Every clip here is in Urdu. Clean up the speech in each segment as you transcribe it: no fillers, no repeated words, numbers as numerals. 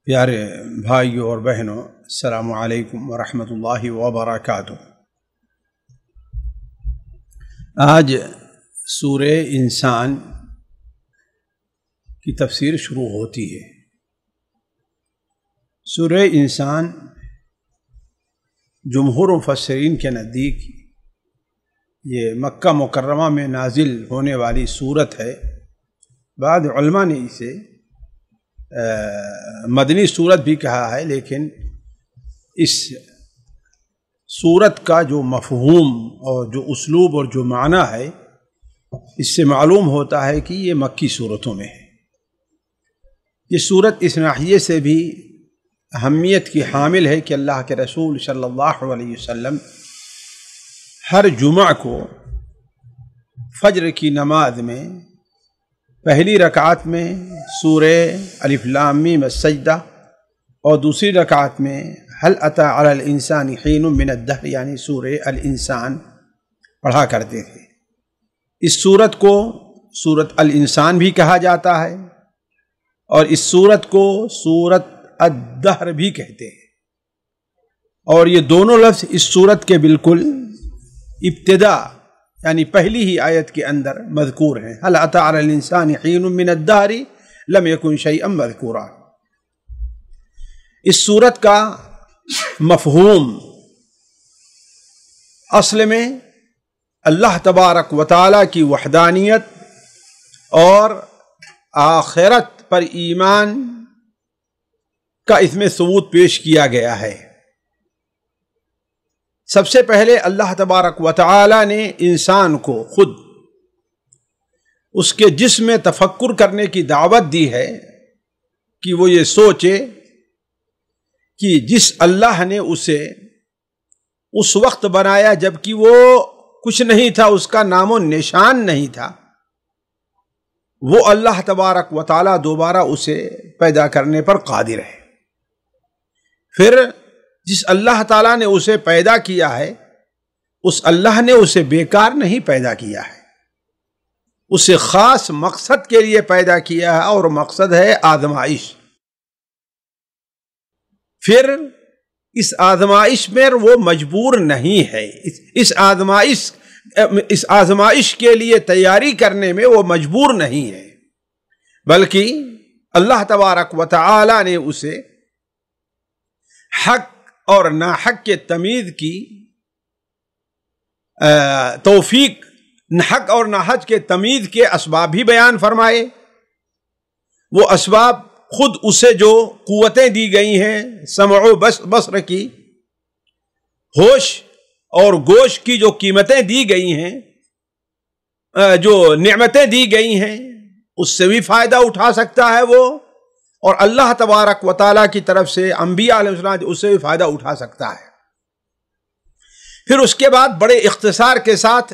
پیارے بھائیوں اور بہنوں، السلام علیکم ورحمۃ اللہ وبرکاتہ۔ آج سورہ انسان کی تفسیر شروع ہوتی ہے۔ سورہ انسان جمہور مفسرین کے نزدیک یہ مکہ مکرمہ میں نازل ہونے والی سورت ہے۔ بعض علماء نے اسے مدنی سورت بھی کہا ہے، لیکن اس سورت کا جو مفہوم اور جو اسلوب اور جو معنی ہے، اس سے معلوم ہوتا ہے کہ یہ مکی صورتوں میں ہے۔ یہ سورت اس ناحیے سے بھی اہمیت کی حامل ہے کہ اللہ کے رسول صلی اللہ علیہ وسلم ہر جمعہ کو فجر کی نماز میں پہلی رکعت میں سورہ الف لام میم السجدہ اور دوسری رکعت میں هل اتى على الانسان حین من الدہر یعنی سورہ الانسان پڑھا کرتے تھے۔ اس سورت کو سورت الانسان بھی کہا جاتا ہے اور اس سورت کو سورت الدہر بھی کہتے ہیں، اور یہ دونوں لفظ اس سورت کے بالکل ابتدا یعنی پہلی ہی آیت کے اندر مذکور ہیں۔ هل اتى على الانسان حین من الدہر لم یکن شیئا مذکورا۔ اس سورت کا مفہوم اصل میں اللہ تبارک و تعالی کی وحدانیت اور آخرت پر ایمان کا اس میں ثبوت پیش کیا گیا ہے۔ سب سے پہلے اللہ تبارک و تعالی نے انسان کو خود اس کے جسم میں تفکر کرنے کی دعوت دی ہے کہ وہ یہ سوچے کہ جس اللہ نے اسے اس وقت بنایا جبکہ وہ کچھ نہیں تھا، اس کا نام و نشان نہیں تھا، وہ اللہ تبارک و تعالی دوبارہ اسے پیدا کرنے پر قادر ہے۔ پھر جس اللہ تعالیٰ نے اسے پیدا کیا ہے، اس اللہ نے اسے بیکار نہیں پیدا کیا ہے، اسے خاص مقصد کے لیے پیدا کیا ہے، اور مقصد ہے آزمائش۔ پھر اس آزمائش میں وہ مجبور نہیں ہے، اس آزمائش کے لیے تیاری کرنے میں وہ مجبور نہیں ہے، بلکہ اللہ تبارک و تعالی نے اسے حق اور ناحق کے تمیز کی توفیق، حق اور ناحق کے تمیز کے اسباب بھی بیان فرمائے۔ وہ اسباب خود اسے جو قوتیں دی گئی ہیں، سمع و بصر کی، ہوش اور گوش کی جو قیمتیں دی گئی ہیں، جو نعمتیں دی گئی ہیں، اس سے بھی فائدہ اٹھا سکتا ہے وہ، اور اللہ تبارک و تعالیٰ کی طرف سے انبیاء علیہ السلام اس سے بھی فائدہ اٹھا سکتا ہے۔ پھر اس کے بعد بڑے اختصار کے ساتھ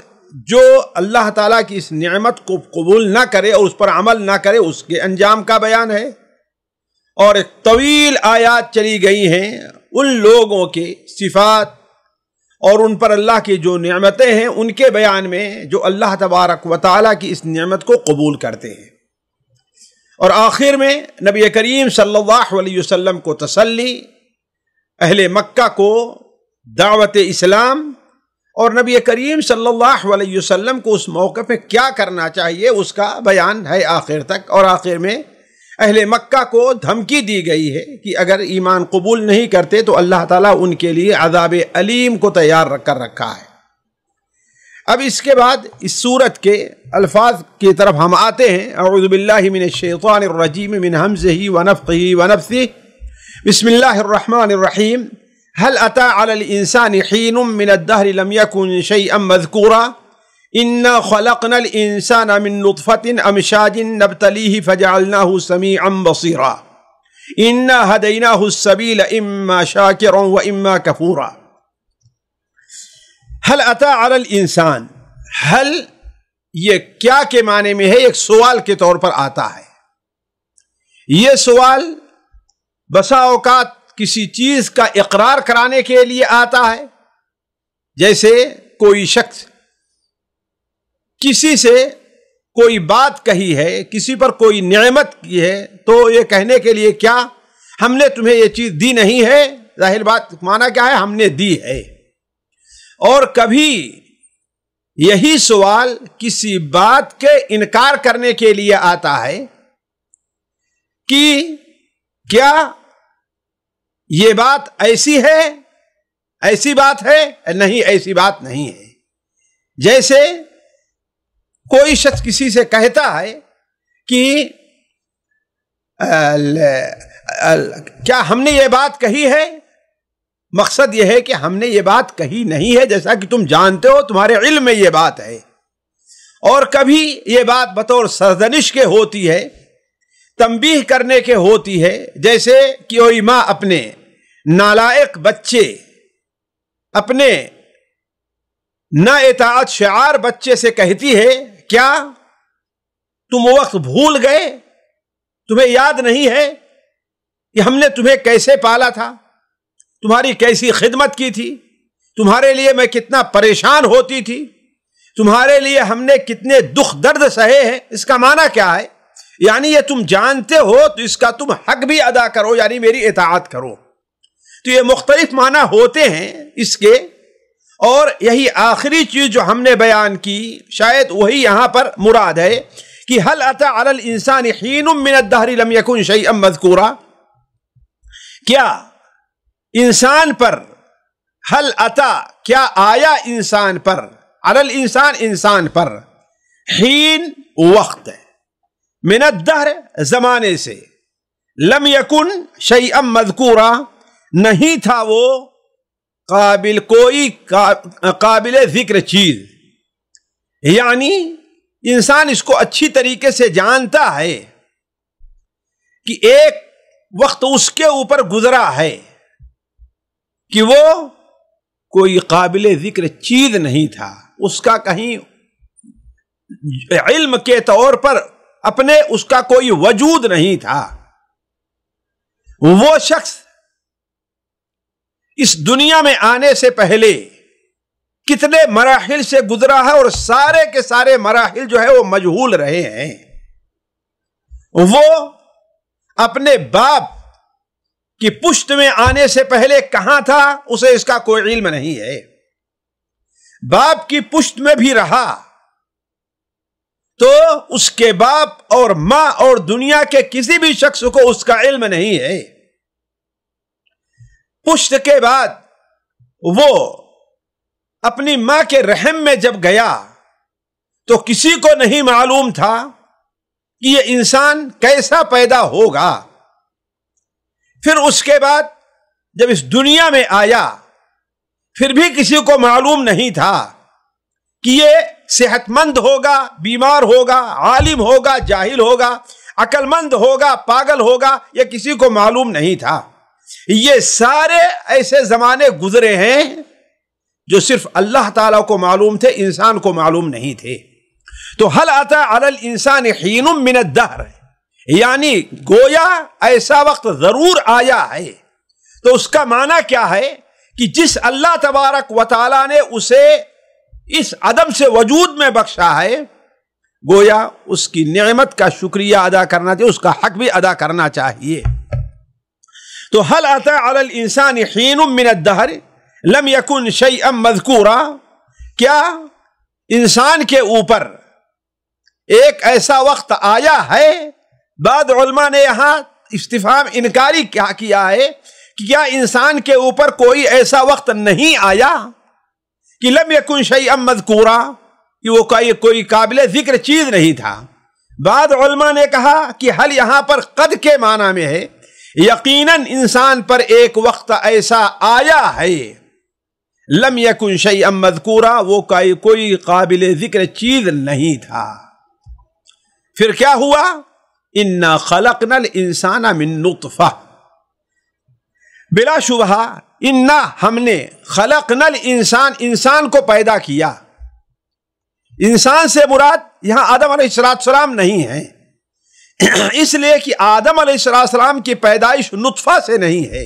جو اللہ تعالیٰ کی اس نعمت کو قبول نہ کرے اور اس پر عمل نہ کرے، اس کے انجام کا بیان ہے، اور ایک طویل آیات چلی گئی ہیں ان لوگوں کے صفات اور ان پر اللہ کی جو نعمتیں ہیں ان کے بیان میں، جو اللہ تبارک و تعالیٰ کی اس نعمت کو قبول کرتے ہیں۔ اور آخر میں نبی کریم صلی اللہ علیہ وسلم کو تسلی، اہل مکہ کو دعوت اسلام، اور نبی کریم صلی اللہ علیہ وسلم کو اس موقع پہ کیا کرنا چاہیے اس کا بیان ہے آخر تک۔ اور آخر میں اہل مکہ کو دھمکی دی گئی ہے کہ اگر ایمان قبول نہیں کرتے تو اللہ تعالیٰ ان کے لیے عذاب علیم کو تیار کر رکھا ہے۔ اب اس کے بعد اس سورت کے الفاظ کی طرف ہم آتے ہیں۔ اعوذ باللہ من الشیطان الرجیم من ہمزہ ونفخہ ونفثہ، بسم اللہ الرحمن الرحیم۔ هل اتى على الانسان حین من الدہر لم یکن شیئا مذکورا انا خلقنا الانسان من نطفة امشاج نبتلیہ فجعلناہ سمیعا بصیرا انا ہدیناہ السبیل اما شاکرا واما کفورا۔ هل اتى على الانسان، هل یہ کیا کے معنی میں ہے، ایک سوال کے طور پر آتا ہے۔ یہ سوال بسا اوقات کسی چیز کا اقرار کرانے کے لیے آتا ہے، جیسے کوئی شخص کسی سے کوئی بات کہی ہے، کسی پر کوئی نعمت کی ہے، تو یہ کہنے کے لیے کیا ہم نے تمہیں یہ چیز دی نہیں ہے، ظاہر بات معنی کیا ہے؟ ہم نے دی ہے۔ اور کبھی یہی سوال کسی بات کے انکار کرنے کے لیے آتا ہے کہ کیا یہ بات ایسی ہے، ایسی بات ہے؟ نہیں، ایسی بات نہیں ہے۔ جیسے کوئی شخص کسی سے کہتا ہے کہ کیا ہم نے یہ بات کہی ہے؟ مقصد یہ ہے کہ ہم نے یہ بات کہی نہیں ہے، جیسا کہ تم جانتے ہو، تمہارے علم میں یہ بات ہے۔ اور کبھی یہ بات بطور سرزنش کے ہوتی ہے، تنبیہ کرنے کے ہوتی ہے، جیسے کہ کوئی ماں اپنے نالائق بچے، اپنے نااطاعت شعار بچے سے کہتی ہے، کیا تم وہ وقت بھول گئے؟ تمہیں یاد نہیں ہے کہ ہم نے تمہیں کیسے پالا تھا، تمہاری کیسی خدمت کی تھی، تمہارے لیے میں کتنا پریشان ہوتی تھی، تمہارے لیے ہم نے کتنے دکھ درد سہے ہیں۔ اس کا معنی کیا ہے؟ یعنی یہ تم جانتے ہو تو اس کا تم حق بھی ادا کرو، یعنی میری اطاعت کرو۔ تو یہ مختلف معنی ہوتے ہیں اس کے، اور یہی آخری چیز جو ہم نے بیان کی شاید وہی یہاں پر مراد ہے کہ هل اتى على الانسان حين من الدهر لم يكن شيئا مذكورا، کیا انسان پر هل اتى، کیا آیا انسان پر، على الانسان، انسان پر، حین وقت، من الدهر زمانے سے، لم يكن شيئا مذكورا نہیں تھا وہ کوئی قابل ذکر چیز، یعنی انسان اس کو اچھی طریقے سے جانتا ہے کہ ایک وقت اس کے اوپر گزرا ہے کہ وہ کوئی قابل ذکر چیز نہیں تھا، اس کا کہیں علم کے طور پر اپنے اس کا کوئی وجود نہیں تھا۔ وہ شخص اس دنیا میں آنے سے پہلے کتنے مراحل سے گزرا ہے، اور سارے کے سارے مراحل جو ہے وہ مجہول رہے ہیں۔ وہ اپنے باپ کی پشت میں آنے سے پہلے کہاں تھا اسے اس کا کوئی علم نہیں ہے، باپ کی پشت میں بھی رہا تو اس کے باپ اور ماں اور دنیا کے کسی بھی شخص کو اس کا علم نہیں ہے۔ پشت کے بعد وہ اپنی ماں کے رحم میں جب گیا تو کسی کو نہیں معلوم تھا کہ یہ انسان کیسا پیدا ہوگا۔ پھر اس کے بعد جب اس دنیا میں آیا پھر بھی کسی کو معلوم نہیں تھا کہ یہ صحت مند ہوگا، بیمار ہوگا، عالم ہوگا، جاہل ہوگا، عقل مند ہوگا، پاگل ہوگا، یہ کسی کو معلوم نہیں تھا۔ یہ سارے ایسے زمانے گزرے ہیں جو صرف اللہ تعالیٰ کو معلوم تھے، انسان کو معلوم نہیں تھے۔ تو هل اتى على الانسان حين من الدهر، یعنی گویا ایسا وقت ضرور آیا ہے۔ تو اس کا معنی کیا ہے کہ جس اللہ تبارک و تعالیٰ نے اسے اس عدم سے وجود میں بخشا ہے، گویا اس کی نعمت کا شکریہ ادا کرنا چاہیے، اس کا حق بھی ادا کرنا چاہیے۔ تو هل اتى على الانسان حين من الدهر لم يكن شيئا مذكورا، کیا انسان کے اوپر ایک ایسا وقت آیا ہے؟ بعض علماء نے یہاں استفہام انکاری کیا ہے کہ کیا انسان کے اوپر کوئی ایسا وقت نہیں آیا کہ لم يكن شيئا مذكورا، کہ وہ کوئی قابل ذکر چیز نہیں تھا۔ بعض علماء نے کہا کہ حل یہاں پر قد کے معنی میں ہے، یقیناً انسان پر ایک وقت ایسا آیا ہے، لم یکن شیئا مذکورا، وہ کوئی قابل ذکر چیز نہیں تھا۔ پھر کیا ہوا؟ انا خلقنا الانسان من نطفہ، بلا شبہ انا ہم نے خلقنا الانسان، انسان کو پیدا کیا۔ انسان سے مراد یہاں آدم علیہ السلام نہیں ہے، اس لیے کہ آدم علیہ السلام کی پیدائش نطفہ سے نہیں ہے،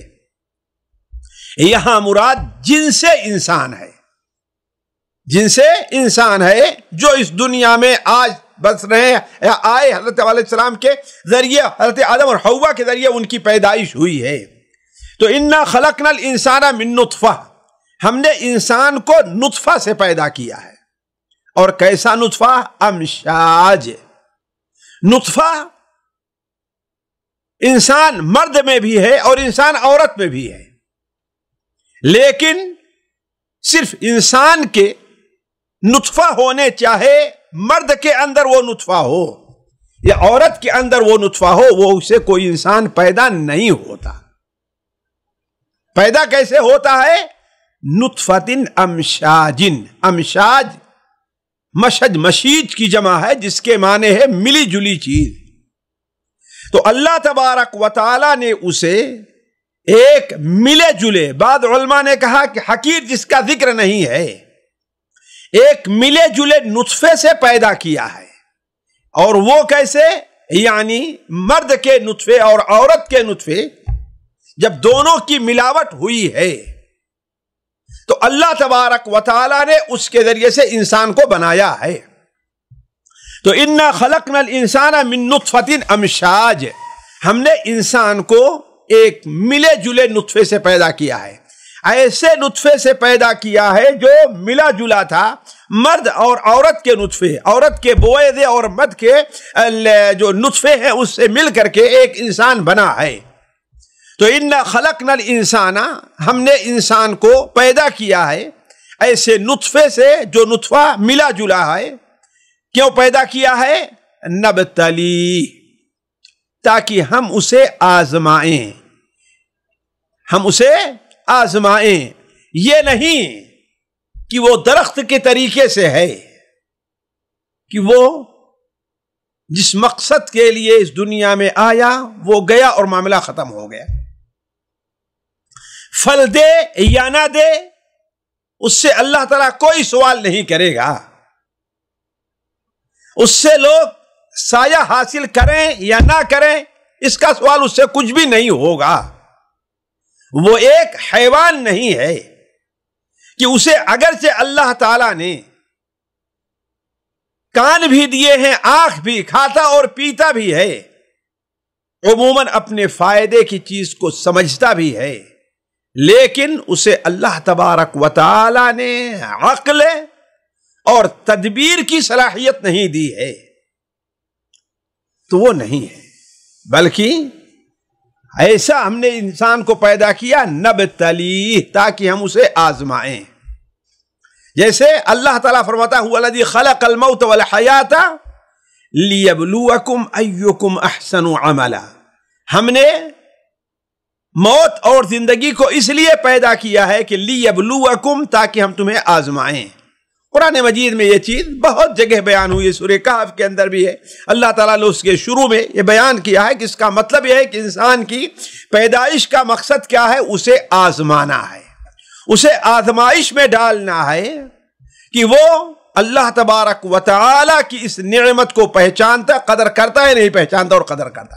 یہاں مراد جن سے انسان ہے، جن سے انسان ہے جو اس دنیا میں آج بس رہے آئے حضرت علیہ السلام کے ذریعے، حضرت آدم اور حوا کے ذریعے ان کی پیدائش ہوئی ہے۔ تو انا خلقنا الانسان من نطفہ، ہم نے انسان کو نطفہ سے پیدا کیا ہے، اور کیسا نطفہ؟ امشاج۔ نطفہ انسان مرد میں بھی ہے اور انسان عورت میں بھی ہے، لیکن صرف انسان کے نطفہ ہونے چاہے مرد کے اندر وہ نطفہ ہو یا عورت کے اندر وہ نطفہ ہو، وہ اسے کوئی انسان پیدا نہیں ہوتا۔ پیدا کیسے ہوتا ہے؟ نطفتن امشاجن۔ امشاج مشج مشیج کی جمع ہے، جس کے معنی ہے ملی جلی چیز۔ تو اللہ تبارک و تعالی نے اسے ایک ملے جلے، بعض علماء نے کہا کہ حقیر جس کا ذکر نہیں ہے، ایک ملے جلے نطفے سے پیدا کیا ہے۔ اور وہ کیسے؟ یعنی مرد کے نطفے اور عورت کے نطفے جب دونوں کی ملاوٹ ہوئی ہے تو اللہ تبارک و تعالی نے اس کے ذریعے سے انسان کو بنایا ہے۔ تو انا خلقنا الانسان من نطفۃ امشاج، ہم نے انسان کو ایک ملے جلے نطفے سے پیدا کیا ہے۔ ایسے نطفے سے پیدا کیا ہے جو ملا جلا تھا، مرد اور عورت کے نطفے، عورت کے بوئے اور مرد کے جو نطفے ہیں اس سے مل کر کے ایک انسان بنا ہے۔ تو انا خلقنا الانسان، ہم نے انسان کو پیدا کیا ہے ایسے نطفے سے جو نطفہ ملا جلا ہے۔ کیوں پیدا کیا ہے؟ نبتلی، تاکہ ہم اسے آزمائیں، ہم اسے آزمائیں۔ یہ نہیں کہ وہ درخت کے طریقے سے ہے کہ وہ جس مقصد کے لیے اس دنیا میں آیا وہ گیا اور معاملہ ختم ہو گیا۔ پھل دے یا نہ دے اس سے اللہ تعالیٰ کوئی سوال نہیں کرے گا، اس سے لوگ سایہ حاصل کریں یا نہ کریں اس کا سوال اس سے کچھ بھی نہیں ہوگا۔ وہ ایک حیوان نہیں ہے کہ اسے اگرچہ اللہ تعالیٰ نے کان بھی دیے ہیں، آنکھ بھی، کھاتا اور پیتا بھی ہے، عموماً اپنے فائدے کی چیز کو سمجھتا بھی ہے، لیکن اسے اللہ تبارک و تعالی نے عقل اور تدبیر کی صلاحیت نہیں دی ہے، تو وہ نہیں ہے۔ بلکہ ایسا ہم نے انسان کو پیدا کیا نبتلی، تاکہ ہم اسے آزمائیں۔ جیسے اللہ تعالیٰ فرماتا ہے الذی خلق الموت والحیات لیبلوکم ایکم احسن عملا، ہم نے موت اور زندگی کو اس لیے پیدا کیا ہے کہ لیبلوکم، تاکہ ہم تمہیں آزمائیں۔ قرآن مجید میں یہ چیز بہت جگہ بیان ہوئی ہے، سورہ کہف کے اندر بھی ہے۔ اللہ تعالیٰ نے اس کے شروع میں یہ بیان کیا ہے کہ اس کا مطلب یہ ہے کہ انسان کی پیدائش کا مقصد کیا ہے؟ اسے آزمانا ہے، اسے آزمائش میں ڈالنا ہے کہ وہ اللہ تبارک و تعالی کی اس نعمت کو پہچانتا، قدر کرتا ہے، نہیں پہچانتا اور قدر کرتا۔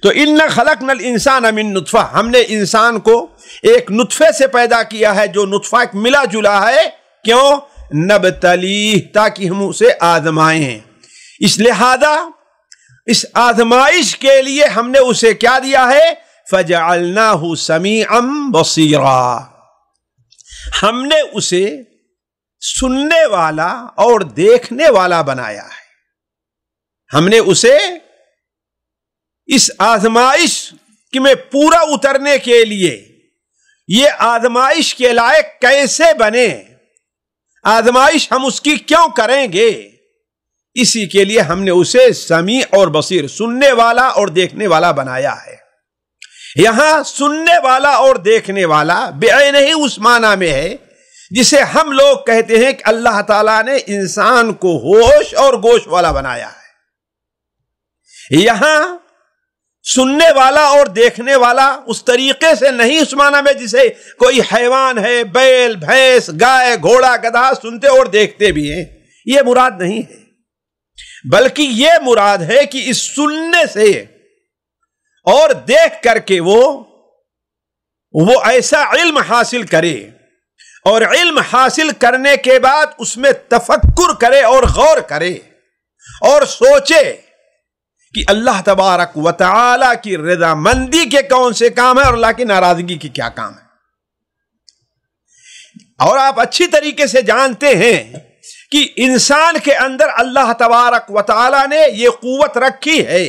تو انا خلقنا الانسان من نطفہ، ہم نے انسان کو ایک نطفے سے پیدا کیا ہے جو نطفہ ایک ملا جلا ہے۔ کیوں؟ نبتلی، تاکہ ہم اسے آزمائیں۔ اس لہذا اس آزمائش کے لیے ہم نے اسے کیا دیا ہے؟ فجعلناہ سمیعا بصیرا، ہم نے اسے سننے والا اور دیکھنے والا بنایا ہے۔ ہم نے اسے اس آزمائش میں پورا اترنے کے لیے، یہ آزمائش کے لائق کیسے بنے، آزمائش ہم اس کی کیوں کریں گے، اسی کے لیے ہم نے اسے سمیع اور بصیر، سننے والا اور دیکھنے والا بنایا ہے۔ یہاں سننے والا اور دیکھنے والا بعینہ ہی اس معنی میں ہے جسے ہم لوگ کہتے ہیں کہ اللہ تعالیٰ نے انسان کو ہوش اور گوش والا بنایا ہے۔ یہاں سننے والا اور دیکھنے والا اس طریقے سے نہیں، اس معنی میں جسے کوئی حیوان ہے، بیل، بھینس، گائے، گھوڑا، گدھا سنتے اور دیکھتے بھی ہیں، یہ مراد نہیں ہے، بلکہ یہ مراد ہے کہ اس سننے سے اور دیکھ کر کے وہ ایسا علم حاصل کرے، اور علم حاصل کرنے کے بعد اس میں تفکر کرے اور غور کرے، اور سوچے کہ اللہ تبارک و تعالی کی رضامندی کے کون سے کام ہیں اور اللہ کی ناراضگی کے کیا کام ہیں۔ اور آپ اچھی طریقے سے جانتے ہیں کہ انسان کے اندر اللہ تبارک و تعالی نے یہ قوت رکھی ہے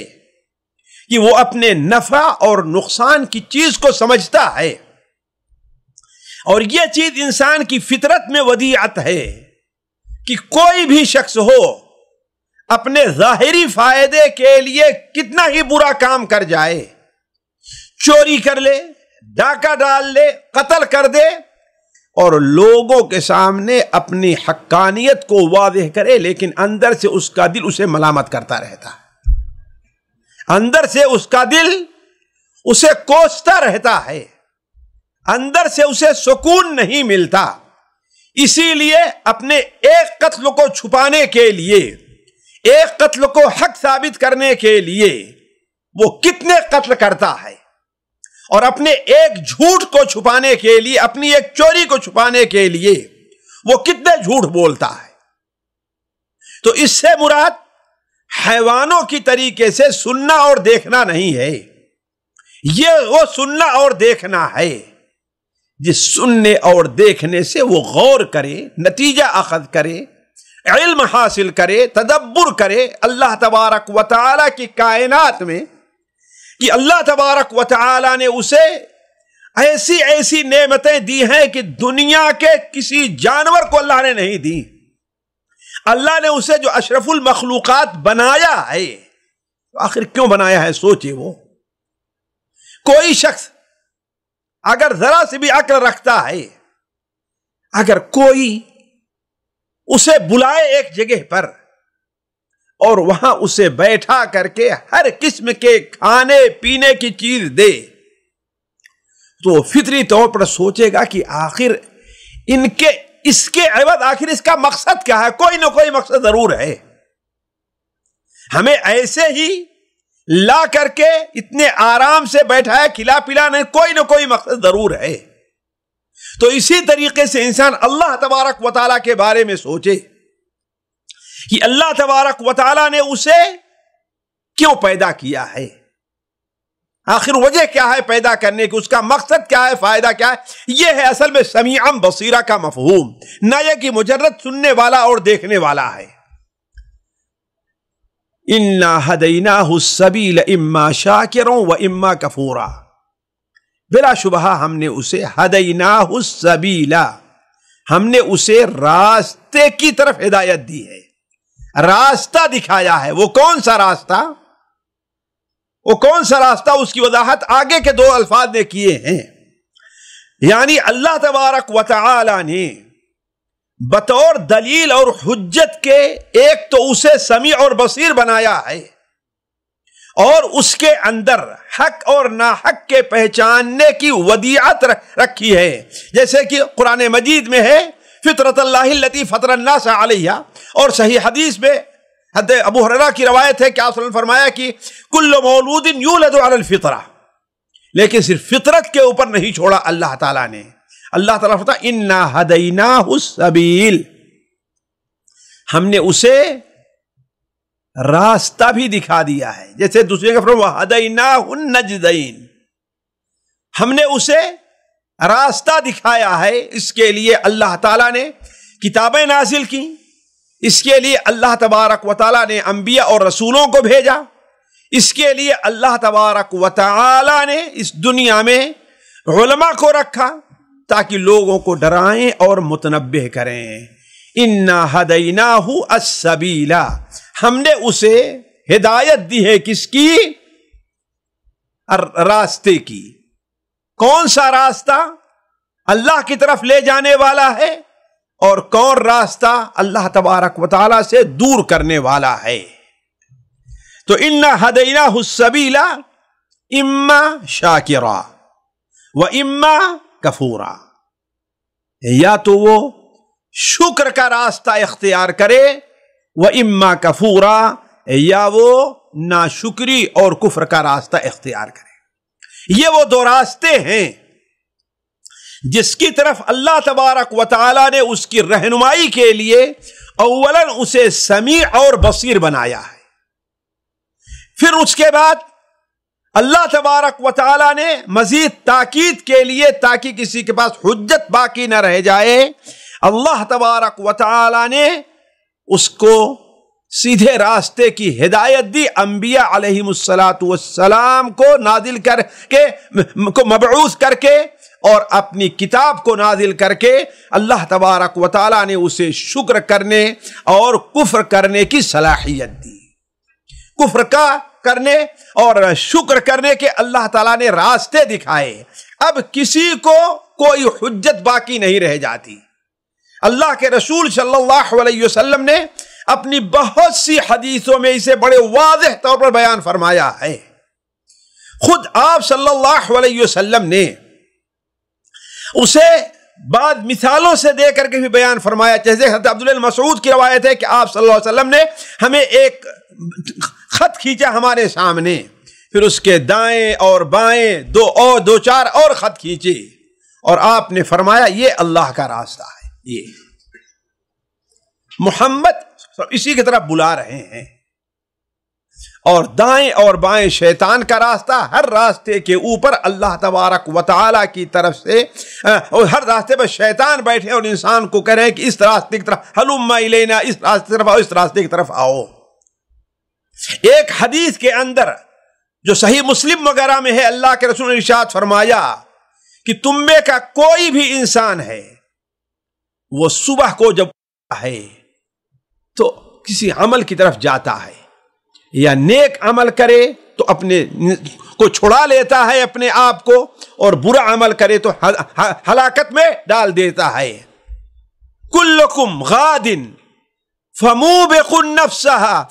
کہ وہ اپنے نفع اور نقصان کی چیز کو سمجھتا ہے، اور یہ چیز انسان کی فطرت میں ودیعت ہے کہ کوئی بھی شخص ہو اپنے ظاہری فائدے کے لیے کتنا ہی برا کام کر جائے، چوری کر لے، ڈاکہ ڈال لے، قتل کر دے، اور لوگوں کے سامنے اپنی حقانیت کو واضح کرے، لیکن اندر سے اس کا دل اسے ملامت کرتا رہتا ہے، اندر سے اس کا دل اسے کوستا رہتا ہے، اندر سے اسے سکون نہیں ملتا۔ اسی لیے اپنے ایک قتل کو چھپانے کے لیے، ایک قتل کو حق ثابت کرنے کے لیے وہ کتنے قتل کرتا ہے، اور اپنے ایک جھوٹ کو چھپانے کے لیے، اپنی ایک چوری کو چھپانے کے لیے وہ کتنے جھوٹ بولتا ہے۔ تو اس سے مراد حیوانوں کی طریقے سے سننا اور دیکھنا نہیں ہے، یہ وہ سننا اور دیکھنا ہے جس سننے اور دیکھنے سے وہ غور کرے، نتیجہ اخذ کرے، علم حاصل کرے، تدبر کرے اللہ تبارک و تعالی کی کائنات میں، کہ اللہ تبارک و تعالی نے اسے ایسی ایسی نعمتیں دی ہیں کہ دنیا کے کسی جانور کو اللہ نے نہیں دی۔ اللہ نے اسے جو اشرف المخلوقات بنایا ہے، آخر کیوں بنایا ہے سوچے۔ وہ کوئی شخص اگر ذرا سے بھی عقل رکھتا ہے، اگر کوئی اسے بلائے ایک جگہ پر اور وہاں اسے بیٹھا کر کے ہر قسم کے کھانے پینے کی چیز دے، تو فطری طور پر سوچے گا کہ آخر اس کے عوض آخر اس کا مقصد کیا ہے؟ کوئی نہ کوئی مقصد ضرور ہے۔ ہمیں ایسے ہی لا کر کے اتنے آرام سے بیٹھا ہے، کھلا پلا نہیں، کوئی نہ کوئی مقصد ضرور ہے۔ تو اسی طریقے سے انسان اللہ تبارک و تعالیٰ کے بارے میں سوچے کہ اللہ تبارک و تعالیٰ نے اسے کیوں پیدا کیا ہے، آخر وجہ کیا ہے پیدا کرنے کی، اس کا مقصد کیا ہے، فائدہ کیا ہے۔ یہ ہے اصل میں سمیعا بصیرا کا مفہوم، نہ یہ کہ مجرد سننے والا اور دیکھنے والا ہے۔ اِنَّا هَدَيْنَاهُ السَّبِيلَ اِمَّا شَاكِرًا وَإِمَّا كَفُورًا، بلا شبہ ہم نے اسے هَدَيْنَاهُ السَّبِيلَ، ہم نے اسے راستے کی طرف ہدایت دی ہے، راستہ دکھایا ہے۔ وہ کون سا راستہ؟ وہ کون سا راستہ؟ اس کی وضاحت آگے کے دو الفاظ نے کیے ہیں۔ یعنی اللہ تبارک و تعالی نے بطور دلیل اور حجت کے ایک تو اسے سمیع اور بصیر بنایا ہے، اور اس کے اندر حق اور ناحق کے پہچاننے کی ودیعت رکھی ہے، جیسے کہ قرآن مجید میں ہے فطرت اللہ التی فطر الناس علیہا، اور صحیح حدیث میں ابو ہریرہ کی روایت ہے کہ آپ صلی اللہ علیہ وسلم نے فرمایا کہ کل مولود یولد علی الفطرہ، لیکن صرف فطرت کے اوپر نہیں چھوڑا اللہ تعالیٰ نے۔ اللہ تعالیٰ فرماتا ہے انا ہدیناہ السبیل، ہم نے اسے راستہ بھی دکھا دیا ہے، جیسے دوسرے کا فرمان ہدیناہ النجدین، ہم نے اسے راستہ دکھایا ہے۔ اس کے لیے اللہ تعالیٰ نے کتابیں نازل کی، اس کے لیے اللہ تبارک و تعالیٰ نے انبیاء اور رسولوں کو بھیجا، اس کے لیے اللہ تبارک و تعالیٰ نے اس دنیا میں علماء کو رکھا تاکہ لوگوں کو ڈرائیں اور متنبہ کریں۔ انا ہدیناہ السبیل، ہم نے اسے ہدایت دی ہے کس کی؟ راستے کی۔ کون سا راستہ؟ اللہ کی طرف لے جانے والا ہے، اور کون راستہ؟ اللہ تبارک و تعالی سے دور کرنے والا ہے۔ تو انا ہدیناہ السبیل اما شاکرا و اما کفورا، یا تو وہ شکر کا راستہ اختیار کرے، و اما کفورا، یا وہ ناشکری اور کفر کا راستہ اختیار کرے۔ یہ وہ دو راستے ہیں جس کی طرف اللہ تبارک و تعالی نے اس کی رہنمائی کے لیے اولاً اسے سمیع اور بصیر بنایا ہے. پھر اس کے بعد اللہ تبارک و تعالی نے مزید تاکید کے لیے، تاکہ کسی کے پاس حجت باقی نہ رہ جائے، اللہ تبارک و تعالی نے اس کو سیدھے راستے کی ہدایت دی. انبیاء علیہم السلام کو نازل کر کے، کو مبعوث کر کے اور اپنی کتاب کو نازل کر کے اللہ تبارک و تعالی نے اسے شکر کرنے اور کفر کرنے کی صلاحیت دی. کفر کا کرنے اور شکر کرنے کے اللہ تعالیٰ نے راستے دکھائے. اب کسی کو کوئی حجت باقی نہیں رہ جاتی. اللہ کے رسول صلی اللہ علیہ وسلم نے اپنی بہت سی حدیثوں میں اسے بڑے واضح طور پر بیان فرمایا ہے. خود آپ صلی اللہ علیہ وسلم نے اسے بعد مثالوں سے دے کر کے بھی بیان فرمایا. جیسے حضرت عبداللہ مسعود کی روایت ہے کہ آپ صلی اللہ علیہ وسلم نے ہمیں ایک خط کھینچا ہمارے سامنے، پھر اس کے دائیں اور بائیں دو چار اور خط کھینچے، اور آپ نے فرمایا یہ اللہ کا راستہ ہے، یہ محمد اسی کی طرف بلا رہے ہیں. اور دائیں اور بائیں شیطان کا راستہ. ہر راستے کے اوپر اللہ تبارک و تعالی کی طرف سے، ہر راستے پر شیطان بیٹھے اور انسان کو کہہ رہے ہیں کہ اس راستے کی طرف ہلم الینا، اس راستے کی طرف آؤ، اس راستے کی طرف آؤ. ایک حدیث کے اندر جو صحیح مسلم وغیرہ میں ہے، اللہ کے رسول نے ارشاد فرمایا کہ تم میں کا کوئی بھی انسان ہے، وہ صبح کو جب ہے تو کسی عمل کی طرف جاتا ہے، یا نیک عمل کرے تو اپنے کو چھڑا لیتا ہے اپنے آپ کو، اور برا عمل کرے تو ہلاکت میں ڈال دیتا ہے. کلکم غاد فموبق نفسها،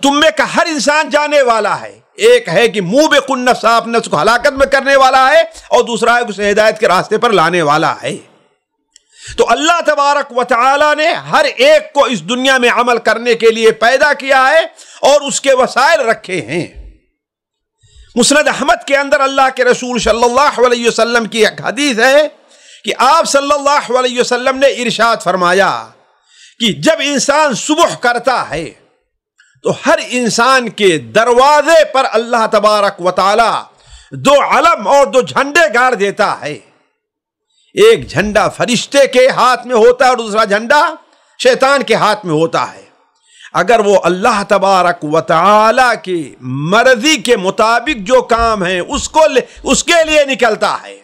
تم میں کا ہر انسان جانے والا ہے. ایک ہے کہ موبق النفس، اپنے نفس کو ہلاکت میں کرنے والا ہے، اور دوسرا ہے کہ اسے ہدایت کے راستے پر لانے والا ہے. تو اللہ تبارک و تعالی نے ہر ایک کو اس دنیا میں عمل کرنے کے لیے پیدا کیا ہے اور اس کے وسائل رکھے ہیں. مسند احمد کے اندر اللہ کے رسول صلی اللہ علیہ وسلم کی ایک حدیث ہے کہ آپ صلی اللہ علیہ وسلم نے ارشاد فرمایا کہ جب انسان صبح کرتا ہے تو ہر انسان کے دروازے پر اللہ تبارک و تعالی دو علم اور دو جھنڈے گاڑ دیتا ہے. ایک جھنڈا فرشتے کے ہاتھ میں ہوتا ہے اور دوسرا جھنڈا شیطان کے ہاتھ میں ہوتا ہے. اگر وہ اللہ تبارک و تعالی کی مرضی کے مطابق جو کام ہے اس کے لیے نکلتا ہے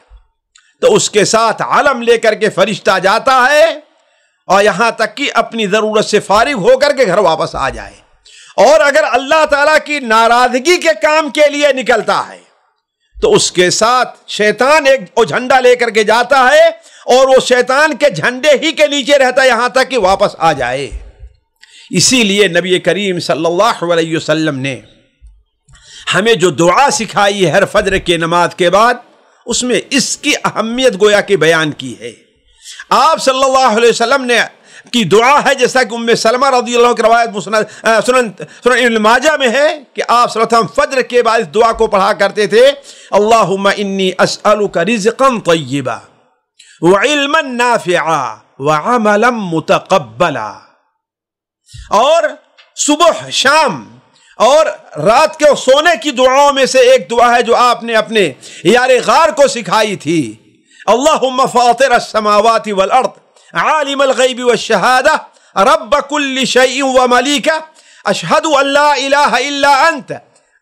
تو اس کے ساتھ علم لے کر کے فرشتہ جاتا ہے، اور یہاں تک کہ اپنی ضرورت سے فارغ ہو کر کے گھر واپس آ جائے. اور اگر اللہ تعالیٰ کی ناراضگی کے کام کے لیے نکلتا ہے تو اس کے ساتھ شیطان ایک جھنڈا لے کر کے جاتا ہے، اور وہ شیطان کے جھنڈے ہی کے نیچے رہتا ہے یہاں تک کہ واپس آ جائے. اسی لیے نبی کریم صلی اللہ علیہ وسلم نے ہمیں جو دعا سکھائی ہے ہر فجر کے نماز کے بعد، اس میں اس کی اہمیت گویا کہ بیان کی ہے. آپ صلی اللہ علیہ وسلم نے کی دعا ہے، جیسا کہ ام سلمہ رضی اللہ عنہ کی روایت سنن ابن ماجہ میں ہے کہ آپ صلی اللہ علیہ وسلم فجر کے بعد اس دعا کو پڑھا کرتے تھے: اللہم انی اسألک رزقا طیبا وعلما نافعا وعملا متقبلا. اور صبح، شام اور رات کے سونے کی دعاؤں میں سے ایک دعا ہے جو آپ نے اپنے یار غار کو سکھائی تھی: اللہم فاطر السماوات والارض عالم الغیب والشہادہ رب کل شیء وملیکہ اشہد ان لا الہ الا انت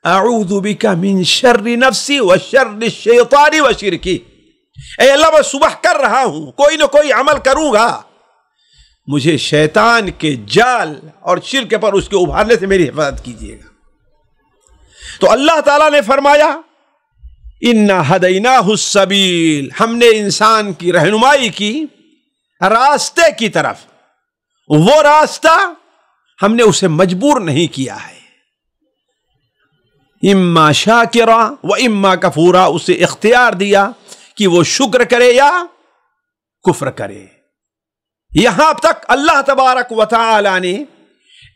اعوذ بک من شر نفسی وشر الشیطان وشرکی. اے اللہ، میں صبح کر رہا ہوں، کوئی نہ کوئی عمل کروں گا، مجھے شیطان کے جال اور شرک پر اس کے ابھارنے سے میری حفاظت کیجیے گا. تو اللہ تعالیٰ نے فرمایا: اِنَّا هَدَيْنَاهُ السَّبِيلَ، ہم نے انسان کی رہنمائی کی راستے کی طرف. وہ راستہ ہم نے اسے مجبور نہیں کیا ہے. اما شاکرا و اما کفورا، اسے اختیار دیا کہ وہ شکر کرے یا کفر کرے. یہاں تک اللہ تبارک و تعالی نے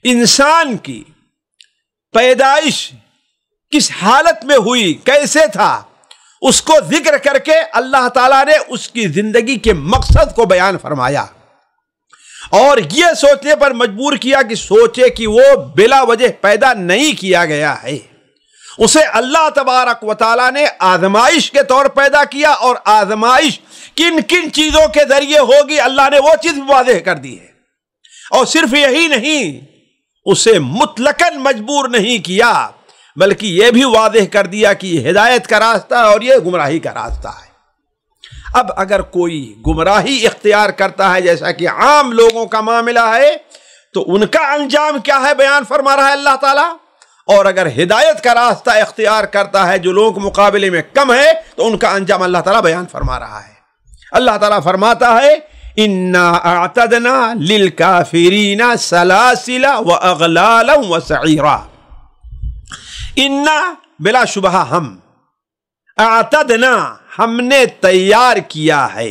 انسان کی پیدائش کس حالت میں ہوئی، کیسے تھا، اس کو ذکر کر کے اللہ تعالیٰ نے اس کی زندگی کے مقصد کو بیان فرمایا. اور یہ سوچنے پر مجبور کیا کہ سوچے کہ وہ بلا وجہ پیدا نہیں کیا گیا ہے، اسے اللہ تبارک و تعالیٰ نے آزمائش کے طور پیدا کیا، اور آزمائش کن کن چیزوں کے ذریعے ہوگی اللہ نے وہ چیز واضح کر دی ہے۔ اور صرف یہی نہیں، اسے مطلقاً مجبور نہیں کیا، بلکہ یہ بھی واضح کر دیا کہ یہ ہدایت کا راستہ ہے اور یہ گمراہی کا راستہ ہے۔ اب اگر کوئی گمراہی اختیار کرتا ہے جیسا کہ عام لوگوں کا معاملہ ہے، تو ان کا انجام کیا ہے بیان فرما رہا ہے اللہ تعالیٰ، اور اگر ہدایت کا راستہ اختیار کرتا ہے جو لوگوں کے مقابلے میں کم ہے، تو ان کا انجام اللہ تعالیٰ بیان فرما رہا ہے۔ اللہ تعالیٰ فرماتا ہے اِنَّا أَعْتَدْنَا لِلْكَافِرِينَ سَلَاسِلَ وَأَغْلَالًا وَسَعِيرًا۔ اِنَّا بلا شبہ ہم، اعتدنا ہم نے تیار کیا ہے،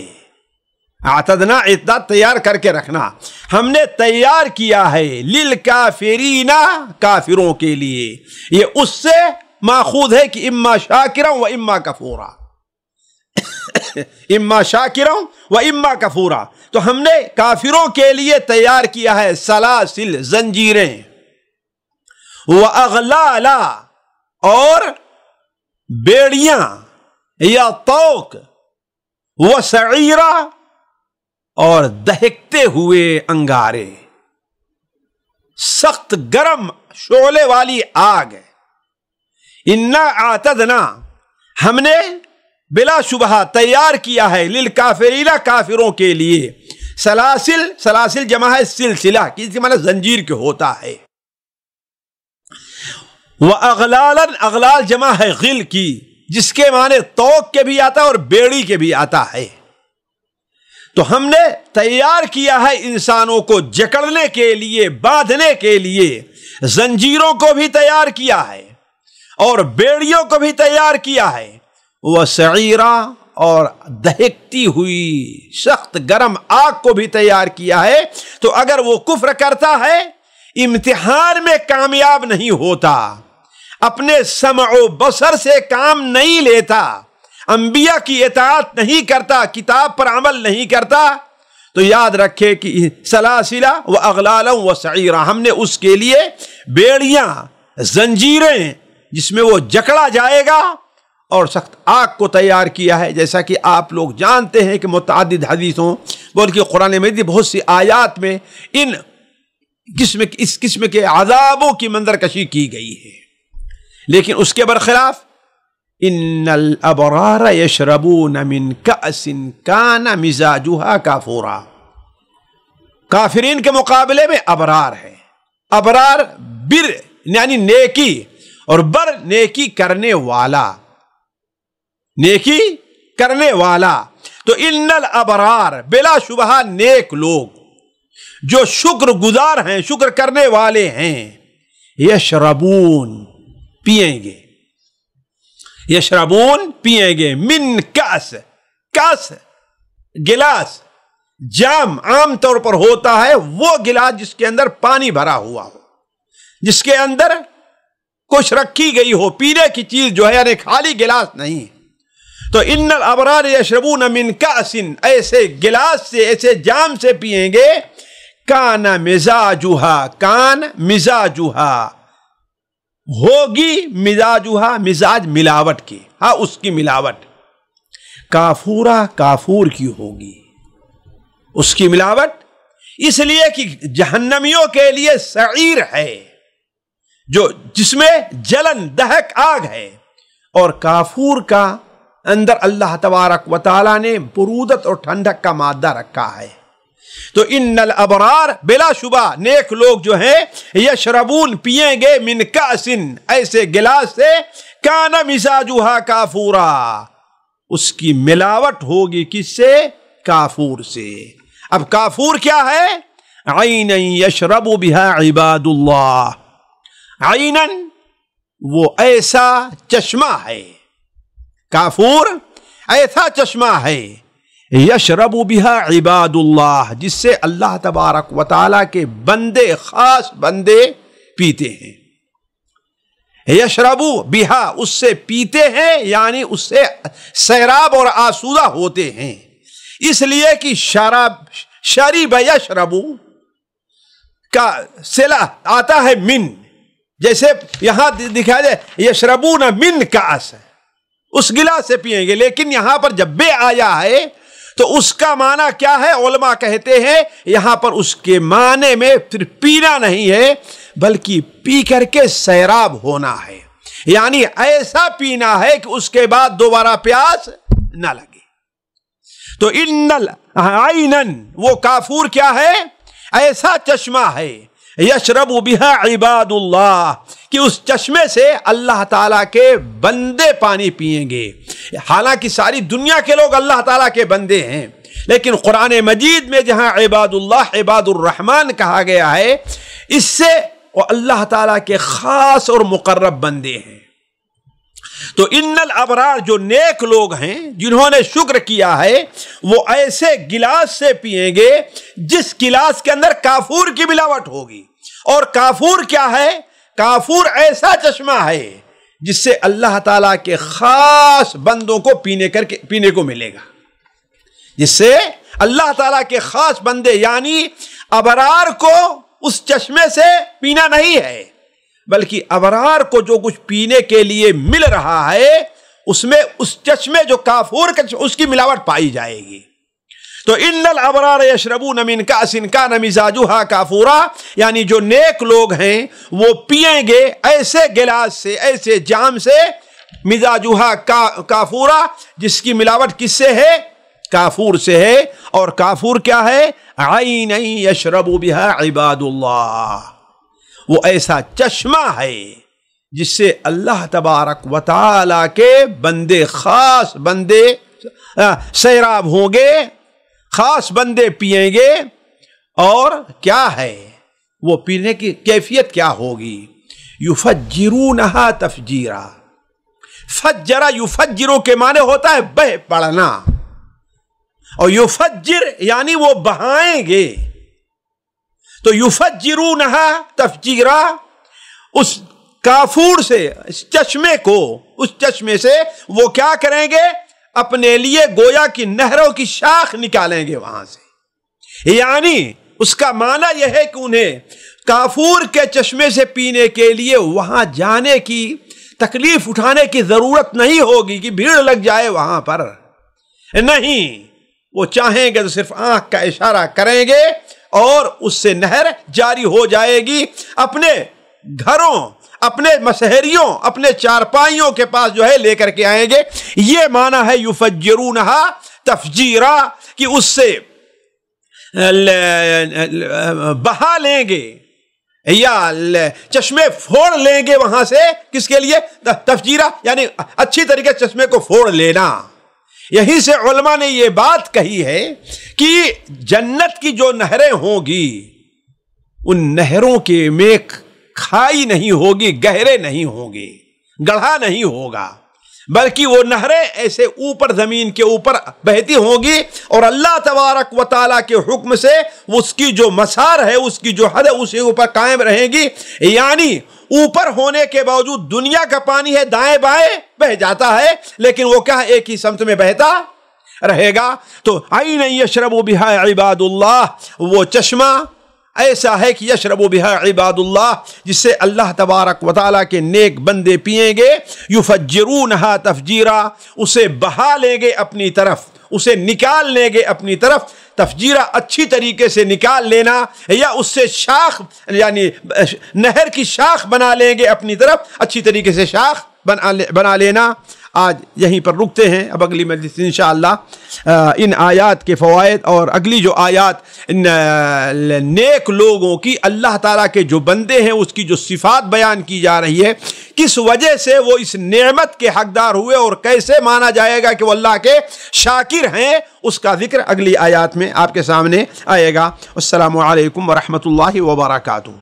اعتدنا اعداد تیار کر کے رکھنا، ہم نے تیار کیا ہے للکافرین کافروں کے لیے، یہ اس سے ماخوذ ہے کہ اما شاکرا و اما کفورا، اما شاکرا و اما کفورا، تو ہم نے کافروں کے لیے تیار کیا ہے سلاسل زنجیریں، واغلالا اور بیڑیاں یا طوق، وسعیرا اور دہکتے ہوئے انگارے، سخت گرم شعلے والی آگ۔ انا اعتدنا ہم نے بلا شبہ تیار کیا ہے للکافرین کافروں کے لیے، سلاسل، سلاسل جمع ہے سلسلہ کی، اس کے معنی زنجیر کے ہوتا ہے، وَأَغْلَالًا اغلال جمع ہے غل کی، جس کے معنی توق کے بھی آتا ہے اور بیڑی کے بھی آتا ہے۔ تو ہم نے تیار کیا ہے انسانوں کو جکڑنے کے لیے، باندھنے کے لیے، زنجیروں کو بھی تیار کیا ہے اور بیڑیوں کو بھی تیار کیا ہے، وَسَعِيرًا اور دہکتی ہوئی سخت گرم آگ کو بھی تیار کیا ہے۔ تو اگر وہ کفر کرتا ہے، امتحان میں کامیاب نہیں ہوتا، اپنے سمع و بصر سے کام نہیں لیتا، انبیاء کی اطاعت نہیں کرتا، کتاب پر عمل نہیں کرتا، تو یاد رکھے کہ سلاسلہ و اغلالا و سعیرا ہم نے اس کے لیے بیڑیاں، زنجیریں جس میں وہ جکڑا جائے گا، اور سخت آگ کو تیار کیا ہے۔ جیسا کہ آپ لوگ جانتے ہیں کہ متعدد حدیثوں بلکہ قرآن مجید بہت سی آیات میں اس قسم کے عذابوں کی منظر کشی کی گئی ہے، لیکن اس کے برخلاف ان الابرار یشربون من کأس کان مزاجها کافورا، کافرین کے مقابلے میں ابرار ہے، ابرار بر یعنی نیکی، اور بر نیکی کرنے والا، نیکی کرنے والا۔ تو ان الابرار بلا شبہ نیک لوگ جو شکر گزار ہیں، شکر کرنے والے ہیں، یشربون پیئیں گے، یشربون پیئیں گے، من کاس، کاس گلاس، جام عام طور پر ہوتا ہے وہ گلاس جس کے اندر پانی بھرا ہوا ہو، جس کے اندر کچھ رکھی گئی ہو، پینے کی چیز جو ہے، یعنی خالی گلاس نہیں۔ تو ان الابرار یشربون من کاس، ایسے گلاس سے، ایسے جام سے پیئیں گے، کان مزاجھا، کان مزاجھا ہوگی، مزاجھا مزاج ملاوٹ کی، ہاں اس کی ملاوٹ، کافورا کافور کی ہوگی اس کی ملاوٹ، اس لیے کہ جہنمیوں کے لیے سعیر ہے جو جس میں جلن دہک آگ ہے، اور کافور کا اندر اللہ تبارک و تعالیٰ نے برودت اور ٹھنڈک کا مادہ رکھا ہے۔ تو ان الابرار بلا شبہ نیک لوگ جو ہیں، یشربون پیئیں گے، من کاسن ایسے گلاس سے، کان مزاجھا کافورا اس کی ملاوٹ ہوگی کس سے؟ کافور سے۔ اب کافور کیا ہے؟ عینا یشرب بہا عباد اللہ، عینا وہ ایسا چشمہ ہے، کافور ایسا چشمہ ہے، یشرب بہا عباد اللہ جس سے اللہ تبارک و تعالیٰ کے بندے، خاص بندے پیتے ہیں، یشربو بہا اس سے پیتے ہیں، یعنی اس سے سیراب اور آسودہ ہوتے ہیں، اس لیے کہ شرب یشربو کا صلہ آتا ہے من، جیسے یہاں دکھا جائے یشربون من کاس، اس گلاس سے پیئیں گے، لیکن یہاں پر جب بے آیا ہے تو اس کا معنی کیا ہے؟ علماء کہتے ہیں یہاں پر اس کے معنی میں پھر پینا نہیں ہے بلکہ پی کر کے سیراب ہونا ہے، یعنی ایسا پینا ہے کہ اس کے بعد دوبارہ پیاس نہ لگے۔ تو ان العینن، وہ کافور کیا ہے؟ ایسا چشمہ ہے، یشرب بہا عباد اللہ، کہ اس چشمے سے اللہ تعالیٰ کے بندے پانی پئیں گے۔ حالانکہ ساری دنیا کے لوگ اللہ تعالیٰ کے بندے ہیں، لیکن قرآن مجید میں جہاں عباد اللہ، عباد الرحمن کہا گیا ہے، اس سے وہ اللہ تعالیٰ کے خاص اور مقرب بندے ہیں۔ تو ان الابرار، جو نیک لوگ ہیں جنہوں نے شکر کیا ہے، وہ ایسے گلاس سے پئیں گے جس گلاس کے اندر کافور کی ملاوٹ ہوگی۔ اور کافور کیا ہے؟ کافور ایسا چشمہ ہے جس سے اللہ تعالیٰ کے خاص بندوں کو پینے کو ملے گا، جس سے اللہ تعالیٰ کے خاص بندے، یعنی ابرار کو اس چشمے سے پینا نہیں ہے، بلکہ ابرار کو جو کچھ پینے کے لیے مل رہا ہے اس میں اس چشمے جو کافور کا اس کی ملاوٹ پائی جائے گی۔ تو ان الابرار یشربون من کاس کان مزاجها کافورا، یعنی جو نیک لوگ ہیں وہ پئیں گے ایسے گلاس سے، ایسے جام سے، مزاجها کافورا، جس کی ملاوٹ کس سے ہے؟ کافور سے ہے۔ اور کافور کیا ہے؟ عین یشرب بها عباد اللہ، وہ ایسا چشمہ ہے جس سے اللہ تبارک و تعالی کے بندے، خاص بندے سیراب ہوں گے، خاص بندے پیئیں گے۔ اور کیا ہے وہ پینے کی کیفیت کیا ہوگی؟ یفجرونہا تفجیرا، فجرا یفجرو کے معنی ہوتا ہے بہ پڑنا، اور یفجر یعنی وہ بہائیں گے۔ تو یفجرونہا تفجیرا، اس کافور سے، اس چشمے کو، اس چشمے سے وہ کیا کریں گے؟ اپنے لیے گویا کی نہروں کی شاخ نکالیں گے وہاں سے، یعنی اس کا معنی یہ ہے کہ انہیں کافور کے چشمے سے پینے کے لیے وہاں جانے کی، تکلیف اٹھانے کی ضرورت نہیں ہوگی کہ بھیڑ لگ جائے وہاں پر، نہیں، وہ چاہیں گے تو صرف آنکھ کا اشارہ کریں گے اور اس سے نہر جاری ہو جائے گی، اپنے گھروں، اپنے مسہریوں، اپنے چارپائیوں کے پاس جو ہے لے کر کے آئیں گے۔ یہ معنی ہے یفجرونہا تفجیرا، کہ اس سے بہا لیں گے یا چشمے پھوڑ لیں گے وہاں سے، کس کے لیے؟ تفجیرا، یعنی اچھی طریقے چشمے کو پھوڑ لینا۔ یہیں سے علماء نے یہ بات کہی ہے کہ جنت کی جو نہریں ہوں گی، ان نہروں کے میں کھائی نہیں ہوگی، گہرے نہیں ہوں گے، گڑھا نہیں ہوگا، بلکہ وہ نہریں ایسے اوپر زمین کے اوپر بہتی ہوں گی، اور اللہ تبارک و تعالیٰ کے حکم سے اس کی جو مسار ہے، اس کی جو حد ہے، اسی اوپر قائم رہیں گی۔ یعنی اوپر ہونے کے باوجود دنیا کا پانی ہے دائیں بائیں بہ جاتا ہے، لیکن وہ کیا ہے؟ ایک ہی سمت میں بہتا رہے گا۔ تو عین یشرب بہا عباد اللہ، وہ چشمہ ایسا ہے کہ یشرب بہا عباد اللہ، جس سے اللہ تبارک و تعالیٰ کے نیک بندے پئیں گے۔ یفجرونہا تفجیرا، اسے بہا لیں گے اپنی طرف، اسے نکال لیں گے اپنی طرف۔ تفجیرہ اچھی طریقے سے نکال لینا، یا اس سے شاخ، یعنی نہر کی شاخ بنا لیں گے اپنی طرف، اچھی طریقے سے شاخ بنا لینا۔ آج یہیں پر رکتے ہیں، اب اگلی مجلس انشاءاللہ ان آیات کے فوائد اور اگلی جو آیات نیک لوگوں کی، اللہ تعالیٰ کے جو بندے ہیں اس کی جو صفات بیان کی جا رہی ہے، کس وجہ سے وہ اس نعمت کے حقدار ہوئے اور کیسے مانا جائے گا کہ وہ اللہ کے شاکر ہیں، اس کا ذکر اگلی آیات میں آپ کے سامنے آئے گا۔ السلام علیکم ورحمۃ اللہ وبرکاتہ۔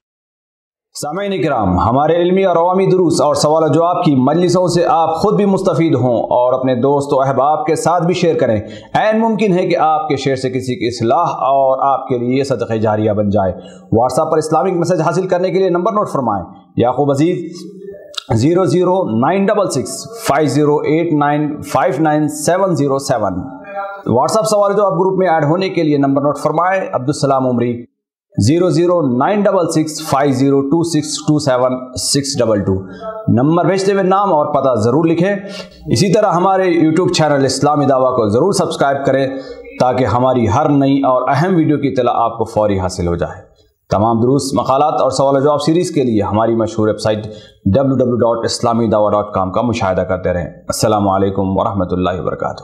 سامعین کرام، ہمارے علمی اور عوامی دروس اور سوال و جواب کی مجلسوں سے آپ خود بھی مستفید ہوں اور اپنے دوست و احباب کے ساتھ بھی شیئر کریں۔ عین ممکن ہے کہ آپ کے شیئر سے کسی کی اصلاح اور آپ کے لیے صدقہ جاریہ بن جائے۔ واٹس ایپ پر اسلامک میسج حاصل کرنے کے لیے نمبر نوٹ فرمائیں: یعقوب عزیز 00966 5089 59707۔ واٹس ایپ سوال و جواب گروپ میں ایڈ ہونے کے لیے نمبر نوٹ فرمائیں: عبدالسلام عمری 00966502627622 نمبر بھیجتے ہوئے نام اور پتہ ضرور لکھیں۔ اسی طرح ہمارے یوٹیوب چینل اسلامی دعویٰ کو ضرور سبسکرائب کریں تاکہ ہماری ہر نئی اور اہم ویڈیو کی اطلاع آپ کو فوری حاصل ہو جائے۔ تمام دروس، مقالات اور سوال و جواب سیریز کے لیے ہماری مشہور ویب سائٹ www.islamidawah.com کا مشاہدہ کرتے رہیں۔ السلام علیکم ورحمۃ اللہ وبرکاتہ۔